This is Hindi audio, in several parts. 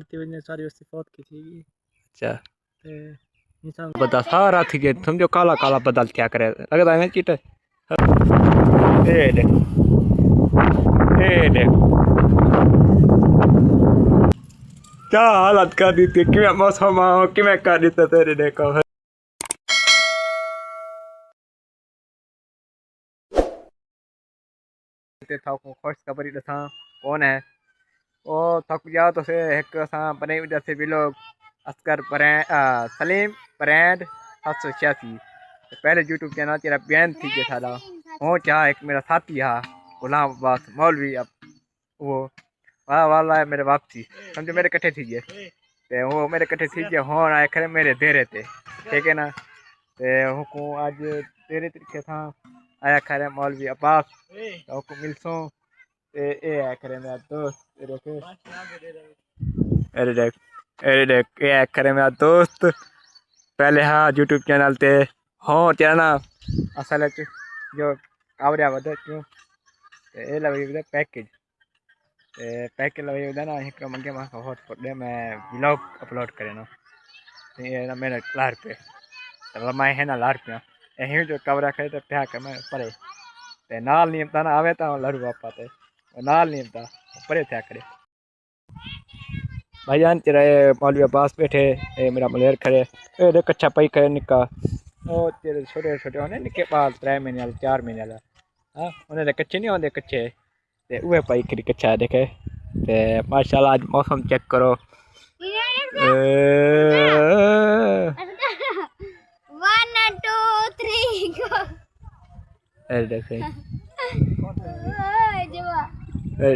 बढ़ती वजह सारी उसकी फौत की थी। अच्छा ते इंसान बता सारा थी गया समझो काला काला बदल क्या करे लगता है चीट ए देख क्या हालत कर दी थी कि मौसम कि कर दी तेरे देखो था को खुश खबरी दसा कौन है ओ थक जाओ तो से एक सा बने वजह से भी लोग असगर सलीम ब्रांड 786 पहले यूट्यूब चैनल तेरा बैन थी गया था हो चाह एक मेरा साथी हा गुलाम अब्बास मौलवी अब वो वाह वाला है मेरे वापसी समझो मेरे कट्ठे थी गए ते वो मेरे कट्ठे थी गए होन आए खरे मेरे देरे थे ठीक है ना ते हुकू आज तेरे तरीके था आया खरे मौलवी अब्बास हुकू मिलसो ते ए आया खरे मेरा दोस्त देख अरे देख ये आया खरे मेरा दोस्त पहले हाँ यूट्यूब चैनल ते हाँ तेरा ना असल जो आवड़िया वधे क्यों ते ए लगे पैकेज पैकेज लगे ना एक मंगे मां हॉटस्पॉट दे मैं व्लॉग अपलोड करे ना ये ना मेरे लार पे तो मैं है ना लार पे यही जो कवरा करे तो प्या कर मैं परे ते नाल नीमता ना आवे तो लड़ू बापा ते नाल नीमता परे क्या करे भाईजान तेरा ये मौलवी अब्बास बैठे ये मेरा मलेर खड़े ये देख कच्चा पई करे निका ओ तेरे छोटे छोटे होने निके बाल 3 महीने वाले 4 महीने वाला हाँ उन्हें कच्चे नहीं होंगे कच्चे ते उहे पई करी कच्चा देखे ते माशाल्लाह आज मौसम चेक करो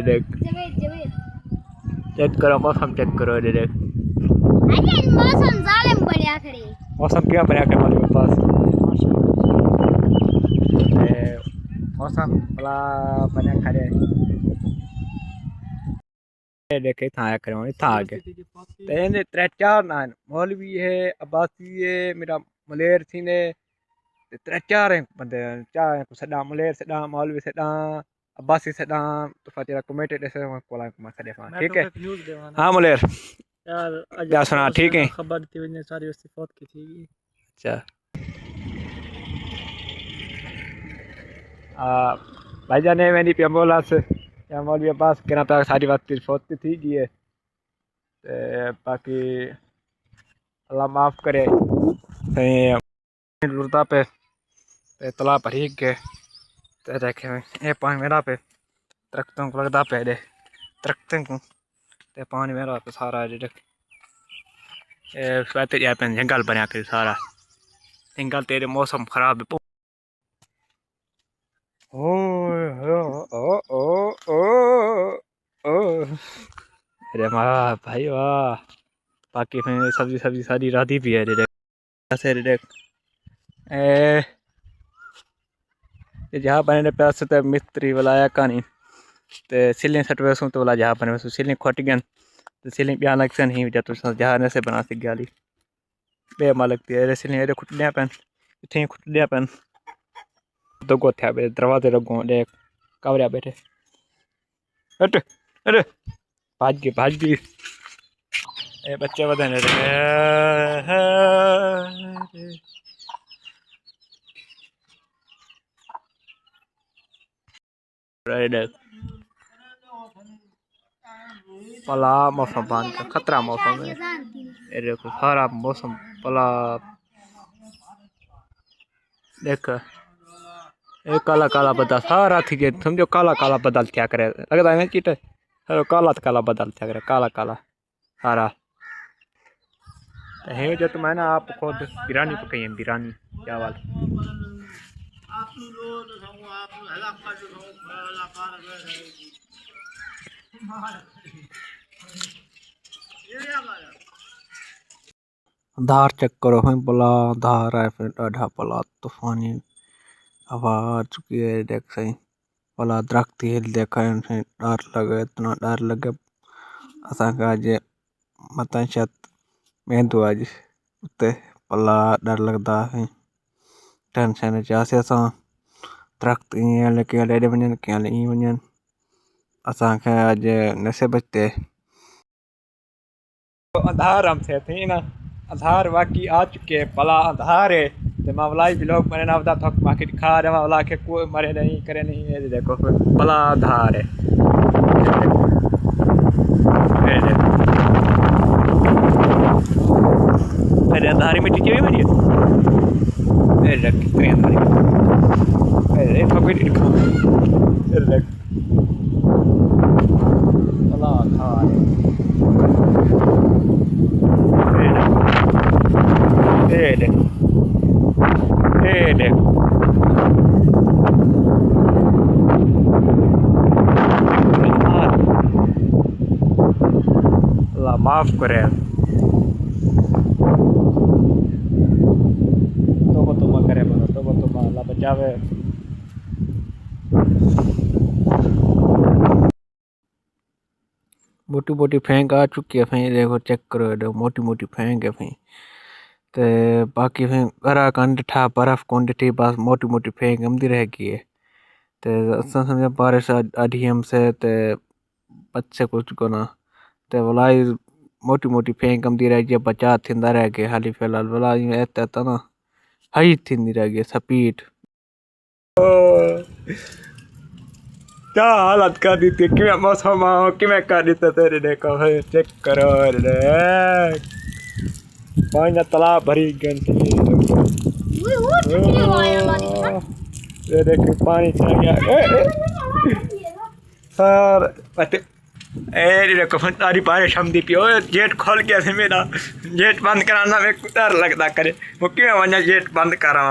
देख चेक करो मौसम चेक करो देख मौसम जालिम बढ़िया खड़ी मौसम क्या बढ़िया कर हमारे पास मौसम बड़ा बढ़िया खड़े देखे था आया करो था आगे तेने 3-4 ना मौलवी है अब्बासी है मेरा मलेर थी ने 3-4 बंदे चार को सदा मलेर सदा मौलवी सदा अब्बासी सदा तो फातिरा कमेटी दे से कोला को सदे ठीक है हां मलेर यार क्या सुना ठीक है खबर थी वजह सारी उसकी फौत की थी। अच्छा भाईजान ने मैंने पे एम्बुलेंस या मौलवी अब्बास कहना था सारी बात की फौत थी गई है बाकी अल्लाह माफ करे लुरदा पे तला भरी के देखे ये पानी मेरा पे दरख्तों को लगता पे दे दरख्तों को ते पानी मेरा पे सारा जंगल बनया कर सारा जंगल तेरे मौसम खराब है ओ ओ ओ ओ ओ अरे वाह भाई वाह बाकी फिर सब्जी सब्जी सारी राधी भी है ऐसे ए जहाँ बने पैसे तो मिस्त्री बुलाया कहानी ते सिलिंग सट वैसू तो बोला जहाँ बने वैसू सिलिंग खट गया तो सिलिंग ब्याह लग से नहीं जब तो जहाँ ने से बना सी गया बे मालक तेरे सिलिंग एरे खुट लिया पैन इतने खुट लिया पैन दो गोथ्या बे दरवाजे लगो देख कवरिया बैठे हट अरे भाज गई ए बच्चे बदन रे पला मौसम पानी का खतरा मौसम है ये देखो सारा मौसम पला देख ये काला काला बदल सारा थी गया समझो काला काला बदल क्या करे लगता है चीट काला बदल क्या करे काला काला सारा है जो तुम है ना आप खुद बिरयानी पकाई है बिरयानी चावल धार चेक करो है बला धार है फिर डाढ़ा पला तूफानी हवा आ चुकी है देख सही पला दरख्त हिल देखा डर लगे इतना डर लगे असा आज मत शायद मेहंदू आज उते पला डर लगता है टेंशन चाहे असा दरख्त ईअं लेके ॾेढ वञनि कीअं ईअं वञनि असांखे अॼु नसीब ते अंधार हम थे थी ना अंधार बाकी आ चुके भला अंधार है तो मैं वाला भी लोग मैंने ना बता थक माके दिखा रहा वाला के कोई मरे नहीं करे नहीं है देखो भला अंधार है मेरे अंधारी मिट्टी चाहिए मेरी मेरे कितनी अंधारी मेरे थक दिखा मेरे भला अंधार है देख अल्लाह माफ करे तोबा करे मनो तोबा अल्लाह बचावे मोटी मोटी फेंक आ चुकी है फें देखो चेक करो मोटी मोटी फेंक है फें ते बाकी फें गरा कंड ठा बर्फ कोन ठी बस मोटी मोटी फेंक हमदी रह गई है ते असां समझा बारिश आधी हमसे ते बच्चे कुछ कोना ते वलाई मोटी मोटी फेंक हमदी रह गई बचा थिंदा रह गए हाली फिलहाल वला एता ता ना हाई थिंदी रह गई स्पीड क्या हालत कर दी थी कि मौसम कि मैं कर दी तेरे देखो चेक करो रे पानी तालाब भरी गई ये देख पानी चल गया सर पते ए देखो फंटारी बारिश हम दी पियो गेट खोल के मेरा गेट बंद कराना में डर लगता करे वो क्यों वजह गेट बंद करा